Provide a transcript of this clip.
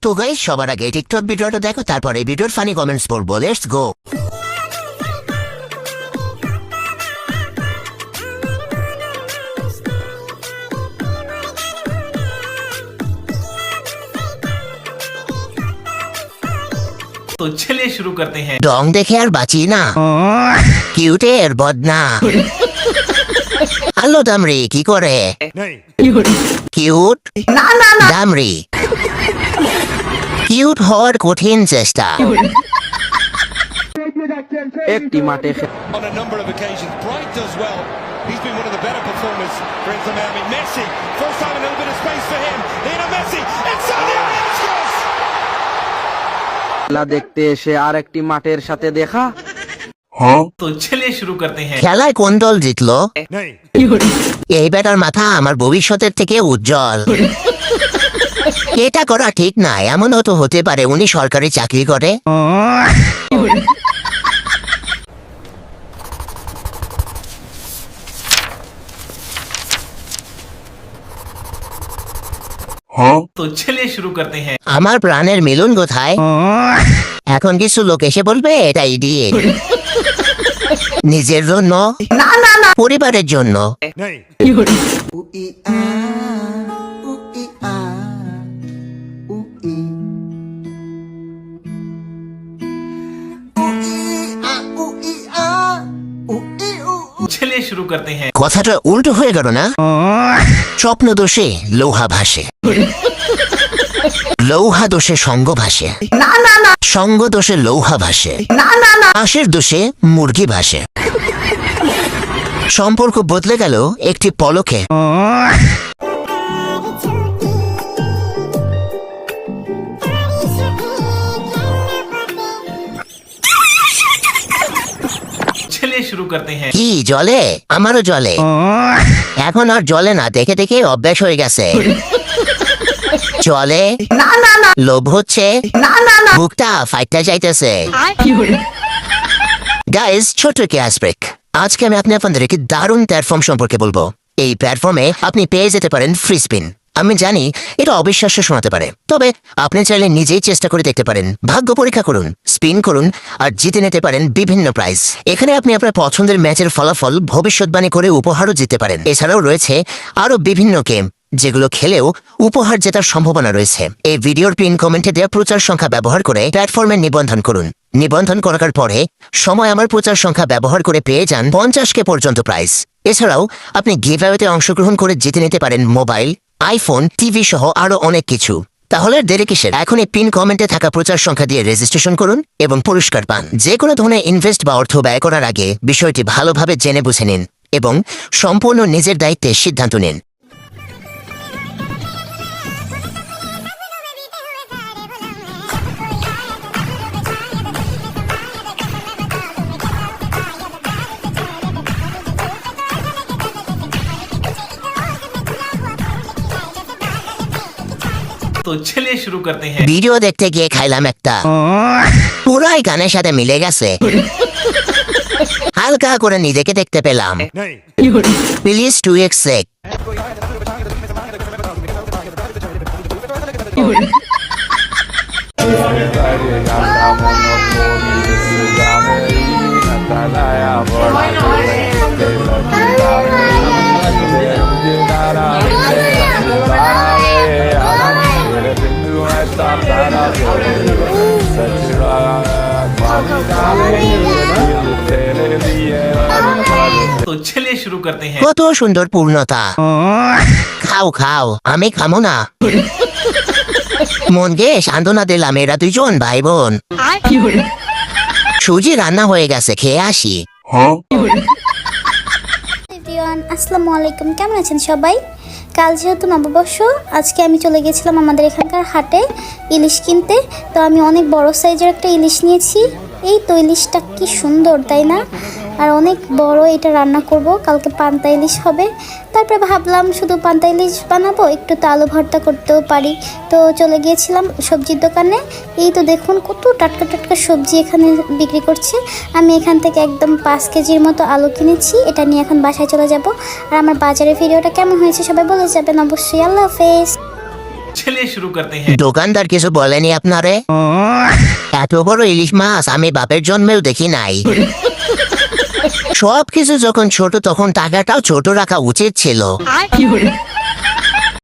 তো গাইস সবার আগে টিকটক ভিডিওটা দেখো, তারপরে ভিডিওর ফানি কমেন্টস পড়বো। Let's go. तो चलिए शुरू करते हैं। ডং দেখে আর বাঁচি না, কিউটের বদনা। আলো দামরি কি করে? কিউট দামরি, কিউট হওয়ার কঠিন চেষ্টা। একটি মাঠে on a number of occasions. Bright does well. He's been one of the better performers for Inter Miami. Messi, first time a little bit of space for him. Lionel Messi, inside the area, scores! খেলা দেখতে এসে আর একটি মাঠের সাথে দেখা। तो चलिए शुरू करते हैं। খেলায় কোন দল জিতলো? এই বেটার মাথা আমার ভবিষ্যতের থেকে উজ্জ্বল। এটা করা ঠিক না, এমনও তো হতে পারে উনি সরকারি চাকরি করে। तो चलिए शुरू करते हैं। আমার প্রাণের মিলন কোথায়? এখন কিছু লোক এসে বলবে এটা ইডিয়েট। নিজের জন্য না, পরিবারের জন্য। चलिए शुरू करते हैं। কথাটা উল্টো হয়ে গেল না? স্বপ্ন দোষে লৌহা ভাসে, লৌহা দোষে সঙ্গ ভাসে, সঙ্গ দোষে লৌহা ভাসে, আশের দোষে মুরগি ভাসে। সম্পর্ক বদলে গেল একটি পলকে। चलिए शुरू करते हैं। কি জলে? আমারও জলে। এখন আর জলে না, দেখে দেখে অভ্যাস হয়ে গেছে। চলে লোভ হচ্ছে, বুকটা ফাইটটা যাইতেছে। গাইজ, ছোট ক্লাস ব্রেক। আজকে আমি আপনাদেরকে দারুণ প্ল্যাটফর্ম সম্পর্কে বলবো। এই প্ল্যাটফর্মে আপনি পেয়ে যেতে পারেন ফ্রি স্পিন। আমি জানি এটা অবিশ্বাস্য শোনাতে পারে, তবে আপনি চাইলে নিজেই চেষ্টা করে দেখতে পারেন। ভাগ্য পরীক্ষা করুন, স্পিন করুন আর জিতে নিতে পারেন বিভিন্ন প্রাইজ। এখানে আপনি আপনার পছন্দের ম্যাচের ফলাফল ভবিষ্যৎবাণী করে উপহারও জিততে পারেন। এছাড়াও রয়েছে আরো বিভিন্ন গেম যেগুলো খেলেও উপহার জেতার সম্ভাবনা রয়েছে। এই ভিডিওর পিন কমেন্টে দেওয়া প্রচার সংখ্যা ব্যবহার করে প্ল্যাটফর্মে নিবন্ধন করুন। নিবন্ধন করার পরে সময় আমার প্রচার সংখ্যা ব্যবহার করে পেয়ে যান 50K পর্যন্ত প্রাইজ। এছাড়াও আপনি গিভঅ্যাওয়েতে অংশগ্রহণ করে জিতে নিতে পারেন মোবাইল, আইফোন, টিভি সহ আরো অনেক কিছু। তাহলে দেরি কিসের? এখন এই পিন কমেন্টে থাকা প্রচার সংখ্যা দিয়ে রেজিস্ট্রেশন করুন এবং পুরস্কার পান। যে কোনো ধরনের ইনভেস্ট বা অর্থ ব্যয় করার আগে বিষয়টি ভালোভাবে জেনে বুঝে নিন এবং সম্পূর্ণ নিজের দায়িত্বে সিদ্ধান্ত নিন। तो चलिए शुरू करते हैं। ভিডিও দেখতে গিয়ে খাইলাম একটা, পুরাই গানের সাথে মিলে গেছে। হালকা করে নিজেকে দেখতে পেলাম। Please two exact. तो चलिए शुरू करते हैं। কত সুন্দর পূর্ণতা। খাও খাও, আমি খামো না। মনকে সান্ত্বনা দিলাম, এরা দুইজন ভাই বোন। সুজি রান্না হয়ে গেছে, খেয়ে আসি। এভরিওয়ান, আসসালামু আলাইকুম। কেমন আছেন সবাই? কাল যেহেতু নববর্ষ, আজকে আমি চলে গেছিলাম আমাদের এখানকার হাটে ইলিশ কিনতে। তো আমি অনেক বড় সাইজের একটা ইলিশ নিয়েছি। এই তো ইলিশটা কি সুন্দর, তাই না? আর অনেক বড়, এটা রান্না করব। কালকে পান্তা ইলিশ হবে। তারপরে ভাবলাম শুধু পান্তা ইলিশ বানাবো, একটু তো আলু ভর্তা করতেও পারি। তো চলে গিয়েছিলাম সবজির দোকানে। এই তো দেখুন কত টাটকা টাটকা সবজি এখানে বিক্রি করছে। আমি এখান থেকে একদম 5 কেজির মতো আলু কিনেছি। এটা নিয়ে এখন বাসায় চলে যাব। আর আমার বাজারের ভিডিওটা কেমন হয়েছে সবাই বলে যাবেন অবশ্যই। আল্লাহ হাফেজ। चलिए शुरू करते हैं। দোকানদার কিছু বলেনি আপনারে? এত বড় ইলিশ মাছ আমি বাপের জন্মেও দেখি নাই। সব কিছু যখন ছোট তখন টাকাটাও ছোট রাখা উচিত ছিল।